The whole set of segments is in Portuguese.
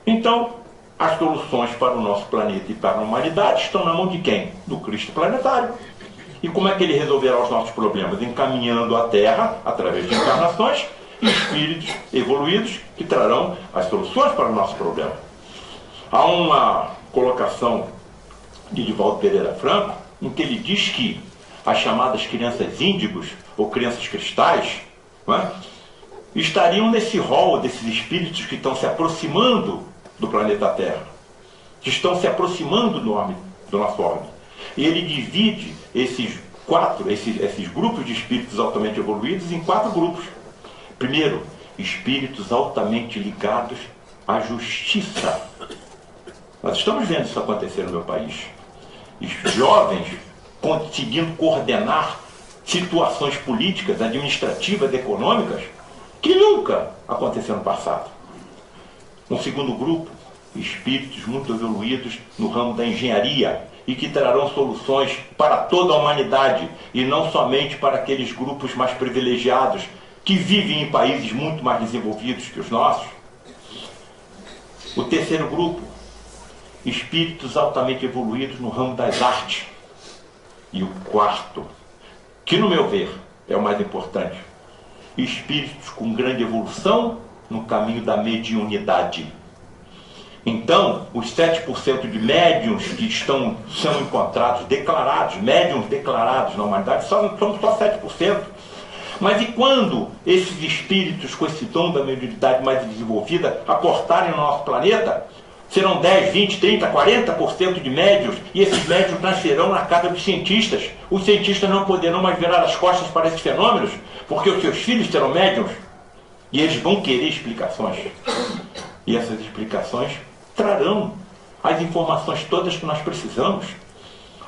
Então, as soluções para o nosso planeta e para a humanidade estão na mão de quem? Do Cristo planetário. E como é que ele resolverá os nossos problemas? Encaminhando a Terra, através de encarnações, espíritos evoluídos que trarão as soluções para o nosso problema. Há uma colocação de Divaldo Pereira Franco, em que ele diz que as chamadas crianças índigos, ou crianças cristais, não é, estariam nesse rol desses espíritos que estão se aproximando do planeta Terra, que estão se aproximando do nosso orbe. E ele divide esses grupos de espíritos altamente evoluídos em 4 grupos. Primeiro, espíritos altamente ligados à justiça. Nós estamos vendo isso acontecer no meu país. Os jovens conseguindo coordenar situações políticas, administrativas, econômicas, que nunca aconteceram no passado. Um segundo grupo, espíritos muito evoluídos no ramo da engenharia e que trarão soluções para toda a humanidade e não somente para aqueles grupos mais privilegiados que vivem em países muito mais desenvolvidos que os nossos. O terceiro grupo, espíritos altamente evoluídos no ramo das artes. E o quarto, que no meu ver é o mais importante, espíritos com grande evolução no caminho da mediunidade. Então, os 7% de médiuns que são encontrados, declarados, médiuns declarados na humanidade, somos só 7%. Mas e quando esses espíritos com esse dom da mediunidade mais desenvolvida aportarem no nosso planeta, serão 10, 20, 30, 40% de médiuns, e esses médiuns nascerão na casa dos cientistas. Os cientistas não poderão mais virar as costas para esses fenômenos, porque os seus filhos serão médiuns, e eles vão querer explicações. E essas explicações trarão as informações todas que nós precisamos.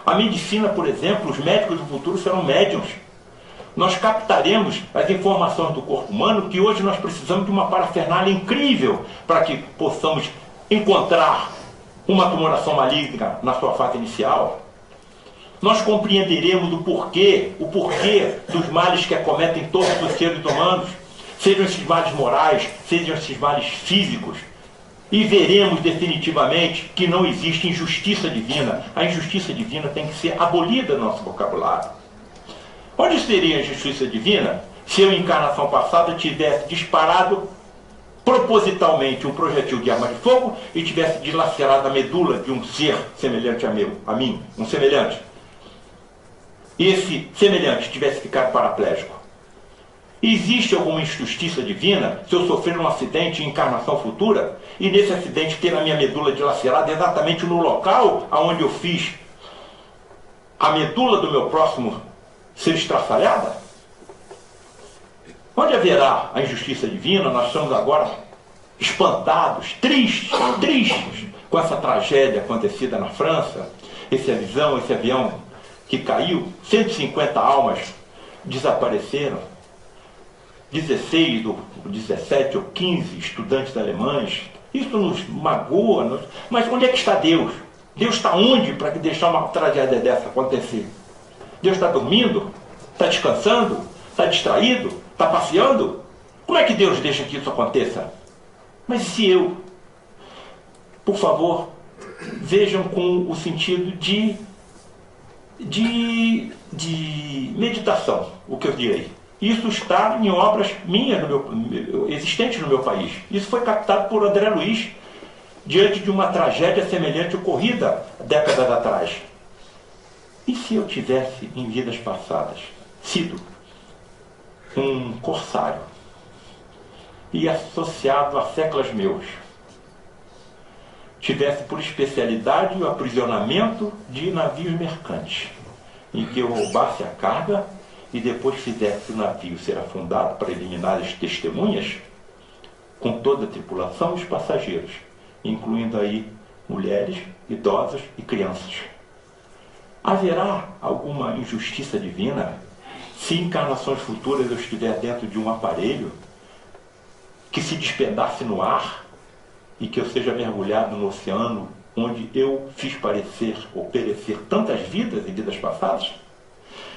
A medicina, por exemplo, os médicos do futuro serão médiuns. Nós captaremos as informações do corpo humano que hoje nós precisamos de uma parafernália incrível para que possamos encontrar uma tumoração maligna na sua fase inicial. Nós compreenderemos o porquê dos males que acometem todos os seres humanos, sejam esses males morais, sejam esses males físicos, e veremos definitivamente que não existe injustiça divina. A injustiça divina tem que ser abolida do nosso vocabulário. Onde seria a injustiça divina se eu, em encarnação passada, tivesse disparado propositalmente um projetil de arma de fogo e tivesse dilacerado a medula de um ser semelhante a mim, um semelhante, e esse semelhante tivesse ficado paraplégico? Existe alguma injustiça divina se eu sofrer um acidente em encarnação futura e nesse acidente ter a minha medula dilacerada exatamente no local onde eu fiz a medula do meu próximo ser estraçalhada? Onde haverá a injustiça divina? Nós estamos agora espantados, tristes com essa tragédia acontecida na França, esse avião que caiu, 150 almas desapareceram, 16 ou 17 ou 15 estudantes alemães. Isso nos magoa, mas onde é que está Deus? Deus está onde para deixar uma tragédia dessa acontecer? Deus está dormindo? Está descansando? Está distraído? Está passeando? Como é que Deus deixa que isso aconteça? Mas se eu? Por favor, vejam com o sentido de meditação, o que eu direi. Isso está em obras minhas, existentes no meu país. Isso foi captado por André Luiz, diante de uma tragédia semelhante ocorrida décadas atrás. E se eu tivesse, em vidas passadas, sido um corsário e associado a séculos meus, tivesse por especialidade o aprisionamento de navios mercantes, em que eu roubasse a carga e depois fizesse o navio ser afundado para eliminar as testemunhas, com toda a tripulação e os passageiros, incluindo aí mulheres, idosos e crianças. Haverá alguma injustiça divina se em encarnações futuras eu estiver dentro de um aparelho que se despedace no ar e que eu seja mergulhado no oceano onde eu fiz parecer ou perecer tantas vidas em vidas passadas?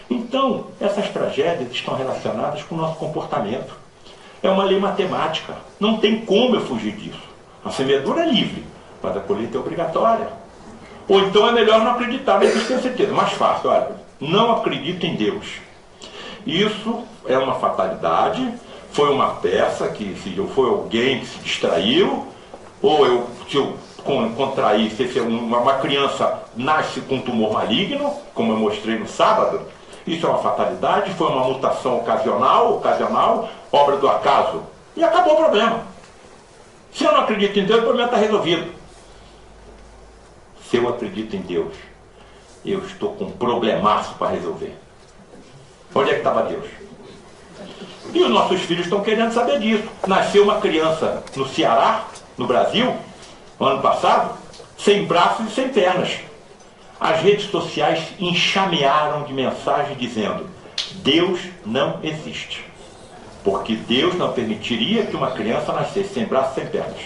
Então, essas tragédias estão relacionadas com o nosso comportamento. É uma lei matemática. Não tem como eu fugir disso. A semeadura é livre, mas a colheita é obrigatória. Ou então é melhor não acreditar na existência de Deus. É mais fácil, olha, não acredito em Deus. Isso é uma fatalidade, foi uma peça que, foi alguém que se distraiu, ou se eu contrair, se uma criança nasce com um tumor maligno, como eu mostrei no sábado, isso é uma fatalidade, foi uma mutação ocasional, obra do acaso, e acabou o problema. Se eu não acredito em Deus, o problema está resolvido. Se eu acredito em Deus, eu estou com um problemaço para resolver. Onde é que estava Deus? E os nossos filhos estão querendo saber disso. Nasceu uma criança no Ceará, no Brasil, no ano passado, sem braços e sem pernas. As redes sociais enxamearam de mensagens dizendo: Deus não existe. Porque Deus não permitiria que uma criança nascesse sem braços e sem pernas.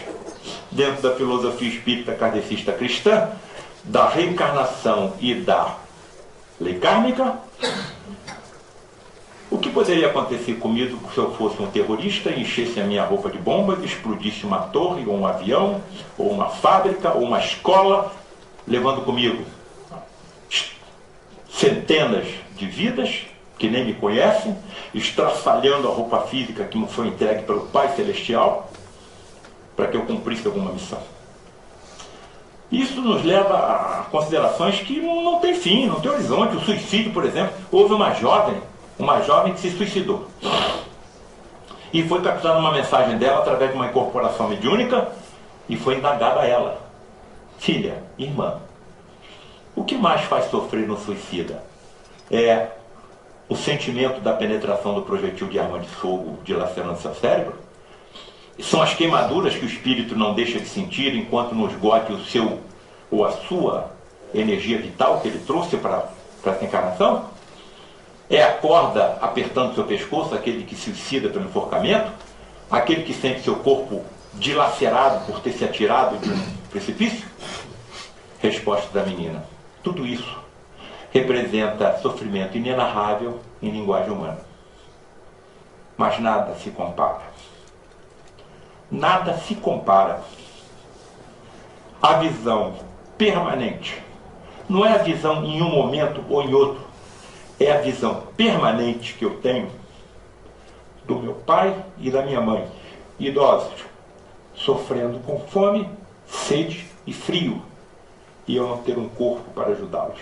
Dentro da filosofia espírita kardecista cristã, da reencarnação e da lei kármica, o que poderia acontecer comigo se eu fosse um terrorista e enchesse a minha roupa de bombas, explodisse uma torre, ou um avião, ou uma fábrica, ou uma escola, levando comigo centenas de vidas que nem me conhecem, estraçalhando a roupa física que me foi entregue pelo Pai Celestial, para que eu cumprisse alguma missão. Isso nos leva a considerações que não tem fim, não tem horizonte. O suicídio, por exemplo, houve uma jovem que se suicidou. E foi captada uma mensagem dela através de uma incorporação mediúnica e foi indagada a ela: filha, irmã, o que mais faz sofrer no suicida? É o sentimento da penetração do projetil de arma de fogo dilacerando seu cérebro? São as queimaduras que o espírito não deixa de sentir enquanto não esgote o seu ou a sua energia vital que ele trouxe para essa encarnação? É a corda apertando seu pescoço, aquele que se suicida pelo enforcamento? Aquele que sente seu corpo dilacerado por ter se atirado de um precipício? Resposta da menina: tudo isso representa sofrimento inenarrável em linguagem humana. Mas nada se compara. Nada se compara à visão permanente. Não é a visão em um momento ou em outro. É a visão permanente que eu tenho do meu pai e da minha mãe, idosos, sofrendo com fome, sede e frio, e eu não ter um corpo para ajudá-los.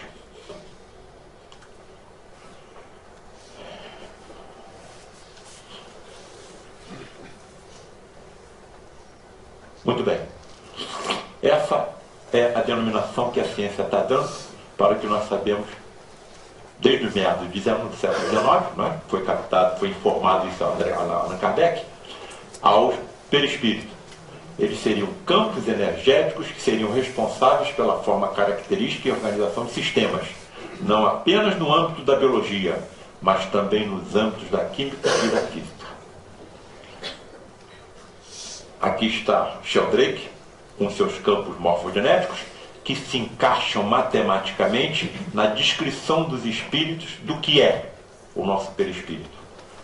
Muito bem. Essa é a denominação que a ciência está dando para o que nós sabemos desde os meados do século XIX, né? Foi captado, foi informado isso a Allan Kardec, ao perispírito. Eles seriam campos energéticos que seriam responsáveis pela forma característica e organização de sistemas, não apenas no âmbito da biologia, mas também nos âmbitos da química e da física. Aqui está Sheldrake, com seus campos morfogenéticos, que se encaixam matematicamente na descrição dos espíritos do que é o nosso perispírito.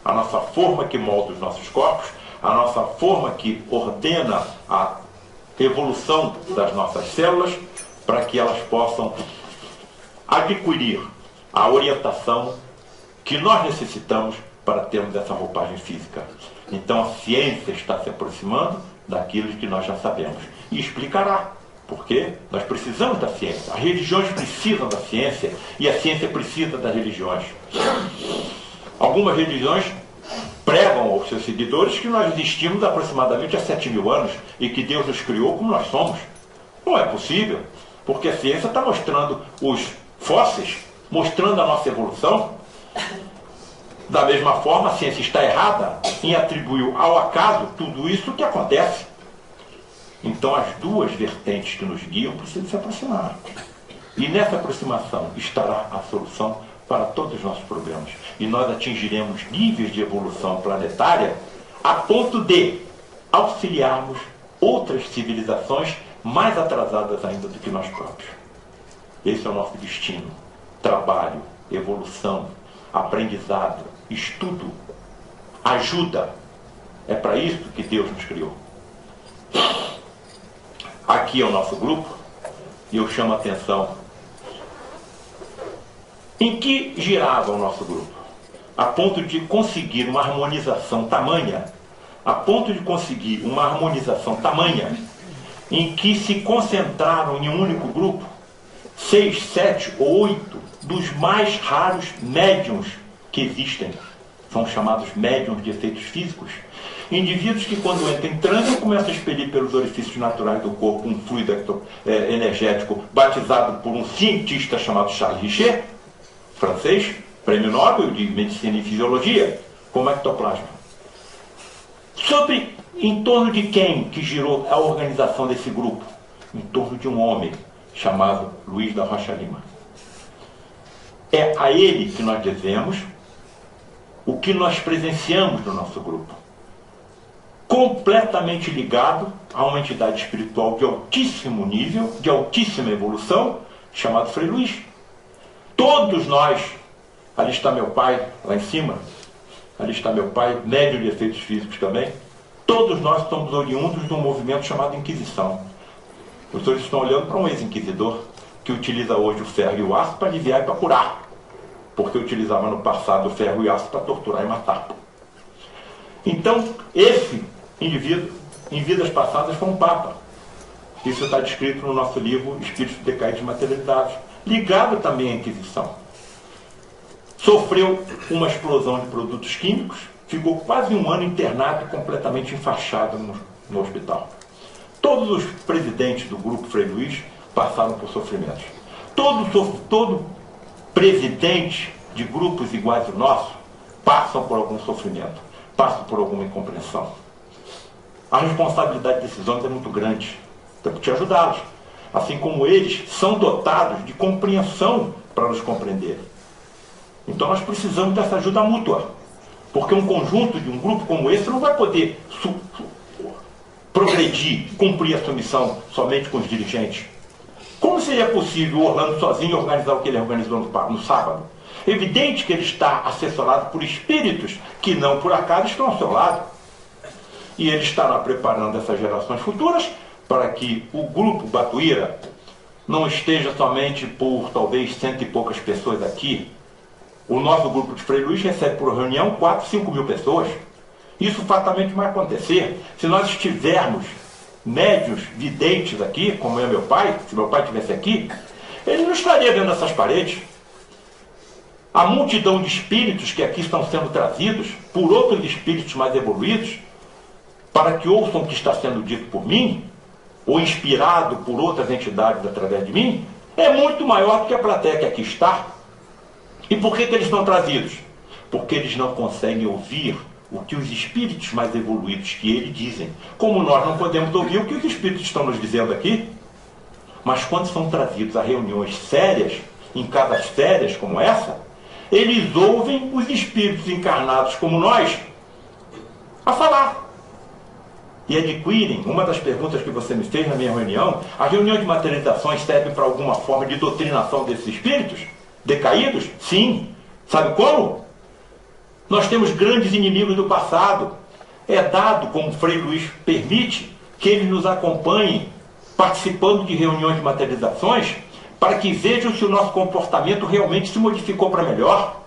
A nossa forma que molda os nossos corpos, a nossa forma que ordena a evolução das nossas células, para que elas possam adquirir a orientação que nós necessitamos para termos essa roupagem física. Então a ciência está se aproximando daquilo que nós já sabemos. E explicará, porque nós precisamos da ciência. As religiões precisam da ciência e a ciência precisa das religiões. Algumas religiões pregam aos seus seguidores que nós existimos aproximadamente há 7.000 anos e que Deus nos criou como nós somos. Não é possível, porque a ciência está mostrando os fósseis, mostrando a nossa evolução. Da mesma forma, a ciência está errada em atribuir ao acaso tudo isso que acontece. Então, as duas vertentes que nos guiam precisam se aproximar. E nessa aproximação estará a solução para todos os nossos problemas. E nós atingiremos níveis de evolução planetária a ponto de auxiliarmos outras civilizações mais atrasadas ainda do que nós próprios. Esse é o nosso destino. Trabalho, evolução, aprendizado, estudo, ajuda. É para isso que Deus nos criou. aqui é o nosso grupo, e eu chamo a atenção. Em que girava o nosso grupo? A ponto de conseguir uma harmonização tamanha, em que se concentraram em um único grupo 6, 7 ou 8 dos mais raros médiums que existem. São chamados médiums de efeitos físicos. Indivíduos que, quando entram em transe, começam a expelir pelos orifícios naturais do corpo um fluido energético batizado por um cientista chamado Charles Richer, francês, prêmio Nobel de Medicina e Fisiologia, como ectoplasma. Em torno de quem que girou a organização desse grupo? Em torno de um homem chamado Luiz da Rocha Lima. É a ele que nós devemos o que nós presenciamos no nosso grupo. Completamente ligado a uma entidade espiritual de altíssimo nível, de altíssima evolução, chamado Frei Luís. Todos nós, ali está meu pai, lá em cima, ali está meu pai, médium de efeitos físicos também, todos nós somos oriundos de um movimento chamado Inquisição. Os senhores estão olhando para um ex-inquisidor que utiliza hoje o ferro e o aço para aliviar e para curar, porque utilizava no passado o ferro e o aço para torturar e matar. Então, esse indivíduo, em vidas passadas, foi um papa. Isso está descrito no nosso livro Espíritos Decaídos e Materializados, ligado também à Inquisição. Sofreu uma explosão de produtos químicos, ficou quase um ano internado e completamente enfaixado no hospital. Todos os presidentes do grupo Frei Luís passaram por sofrimentos. Todo presidente de grupos iguais ao nosso passam por algum sofrimento, passam por alguma incompreensão. A responsabilidade desses homens é muito grande. Temos que te ajudá-los. Assim como eles são dotados de compreensão para nos compreender. Então nós precisamos dessa ajuda mútua. Porque um conjunto de um grupo como esse não vai poder progredir, cumprir a sua missão somente com os dirigentes. Como seria possível o Orlando sozinho organizar o que ele organizou no sábado? Evidente que ele está assessorado por espíritos que não por acaso estão ao seu lado. E ele estará preparando essas gerações futuras para que o grupo Batuíra não esteja somente por talvez 100 e poucas pessoas aqui. O nosso grupo de Frei Luís recebe por reunião 4, 5 mil pessoas. Isso fatalmente vai acontecer se nós estivermos médios, videntes aqui, como é meu pai. Se meu pai estivesse aqui, ele não estaria dentro dessas paredes. A multidão de espíritos que aqui estão sendo trazidos por outros espíritos mais evoluídos, para que ouçam o que está sendo dito por mim, ou inspirado por outras entidades através de mim, é muito maior do que a plateia que aqui está. E por que eles estão trazidos? Porque eles não conseguem ouvir o que os espíritos mais evoluídos que ele dizem. Como nós não podemos ouvir o que os espíritos estão nos dizendo aqui, mas quando são trazidos a reuniões sérias, em casas sérias como essa, eles ouvem os espíritos encarnados como nós a falar. E adquirem, uma das perguntas que você me fez na minha reunião, a reunião de materializações serve para alguma forma de doutrinação desses espíritos decaídos? Sim. Sabe como? Nós temos grandes inimigos do passado. É dado, como Frei Luís permite, que eles nos acompanhem participando de reuniões de materializações para que vejam se o nosso comportamento realmente se modificou para melhor.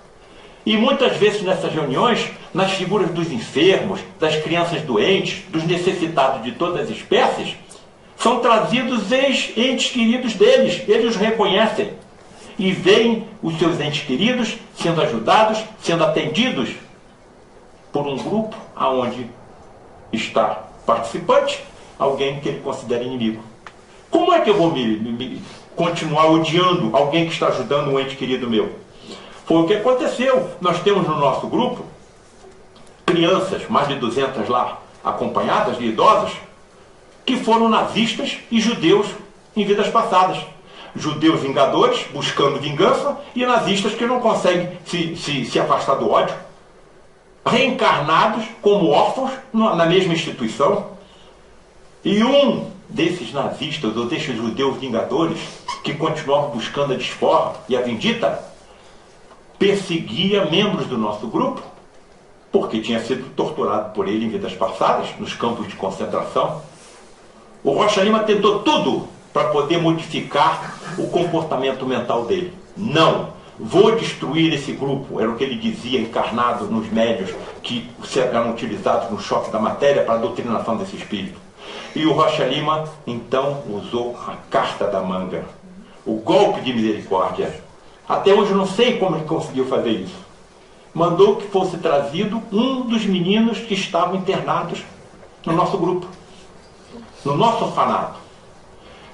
E muitas vezes nessas reuniões, nas figuras dos enfermos, das crianças doentes, dos necessitados de todas as espécies, são trazidos ex-entes queridos deles. Eles os reconhecem e veem os seus entes queridos sendo ajudados, sendo atendidos por um grupo aonde está participante, alguém que ele considera inimigo. Como é que eu vou continuar odiando alguém que está ajudando um ente querido meu? Foi o que aconteceu. Nós temos no nosso grupo crianças, mais de 200 lá, acompanhadas de idosos, que foram nazistas e judeus em vidas passadas. Judeus vingadores, buscando vingança, e nazistas que não conseguem se afastar do ódio. Reencarnados como órfãos na mesma instituição. E um desses nazistas, ou desses judeus vingadores, que continuavam buscando a desforra e a vindita, perseguia membros do nosso grupo, porque tinha sido torturado por ele em vidas passadas, nos campos de concentração. O Rocha Lima tentou tudo para poder modificar o comportamento mental dele. Não, vou destruir esse grupo, era o que ele dizia, encarnado nos médios que eram utilizados no choque da matéria para a doutrinação desse espírito. E o Rocha Lima, então, usou a carta da manga, o golpe de misericórdia. Até hoje eu não sei como ele conseguiu fazer isso. Mandou que fosse trazido um dos meninos que estavam internados no nosso grupo, no nosso orfanato.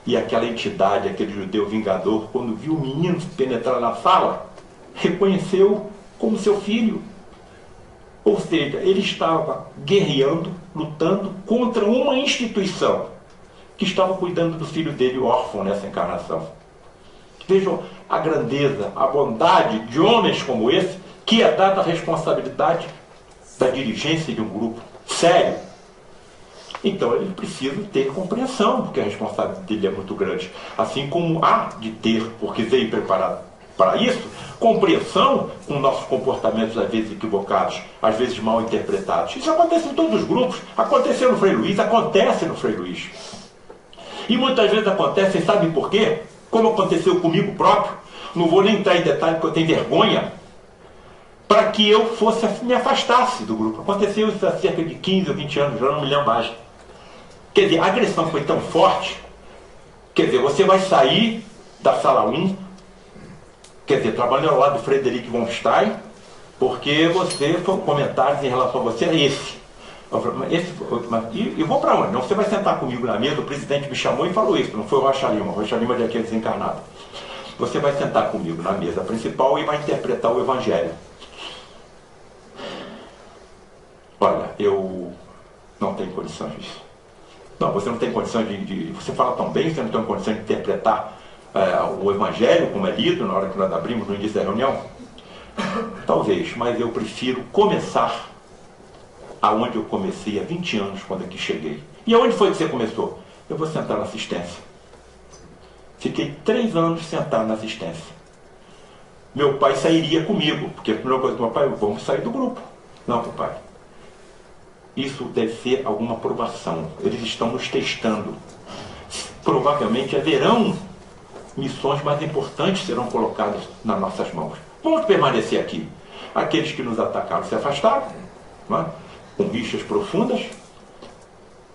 E aquela entidade, aquele judeu vingador, quando viu o menino penetrar na sala, reconheceu como seu filho. Ou seja, ele estava guerreando, lutando contra uma instituição que estava cuidando do filho dele, órfão, nessa encarnação. Vejam a grandeza, a bondade de homens como esse, que é dada a responsabilidade da dirigência de um grupo sério. Então ele precisa ter compreensão, porque a responsabilidade dele é muito grande. Assim como há de ter, porque veio preparado para isso, compreensão com nossos comportamentos às vezes equivocados, às vezes mal interpretados. Isso acontece em todos os grupos. Aconteceu no Frei Luís, acontece no Frei Luís. E muitas vezes acontece, sabem por quê? Como aconteceu comigo próprio, não vou nem entrar em detalhe porque eu tenho vergonha, para que eu me afastasse do grupo. Aconteceu isso há cerca de 15 ou 20 anos, já não me lembro mais. Quer dizer, a agressão foi tão forte, quer dizer, você vai sair da sala 1, quer dizer, trabalhando ao lado do Frederic von Stein, porque você foi comentários em relação a você é esse. E vou para onde? Não, você vai sentar comigo na mesa, o presidente me chamou e falou isso, não foi o Rocha Lima de aquele desencarnado. Você vai sentar comigo na mesa principal e vai interpretar o Evangelho. Olha, eu não tenho condições disso. Não, você não tem condições você fala tão bem, você não tem condições de interpretar o Evangelho, como é lido na hora que nós abrimos no início da reunião? Talvez, mas eu prefiro começar aonde eu comecei há 20 anos, quando aqui cheguei. E aonde foi que você começou? Eu vou sentar na assistência. Fiquei 3 anos sentado na assistência. Meu pai sairia comigo, porque a primeira coisa do meu pai, vamos sair do grupo. Não, papai. Isso deve ser alguma aprovação. Eles estão nos testando. Provavelmente haverão missões mais importantes serão colocadas nas nossas mãos. Vamos permanecer aqui. Aqueles que nos atacaram se afastaram, não é? Com rixas profundas.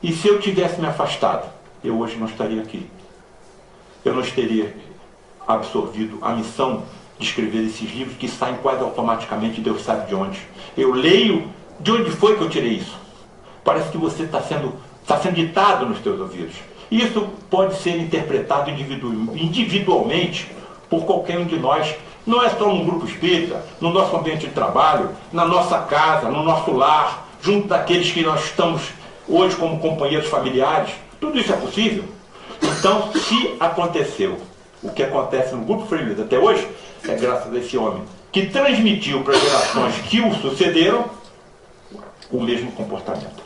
E se eu tivesse me afastado, eu hoje não estaria aqui. Eu não teria absorvido a missão de escrever esses livros que saem quase automaticamente, Deus sabe de onde. Eu leio, de onde foi que eu tirei isso? Parece que você está sendo ditado nos teus ouvidos. Isso pode ser interpretado individualmente por qualquer um de nós. Não é só num grupo espírita, no nosso ambiente de trabalho, na nossa casa, no nosso lar, junto daqueles que nós estamos hoje como companheiros familiares. Tudo isso é possível. Então, se aconteceu o que acontece no Grupo Frei Luís até hoje, é graças a esse homem que transmitiu para as gerações que o sucederam o mesmo comportamento.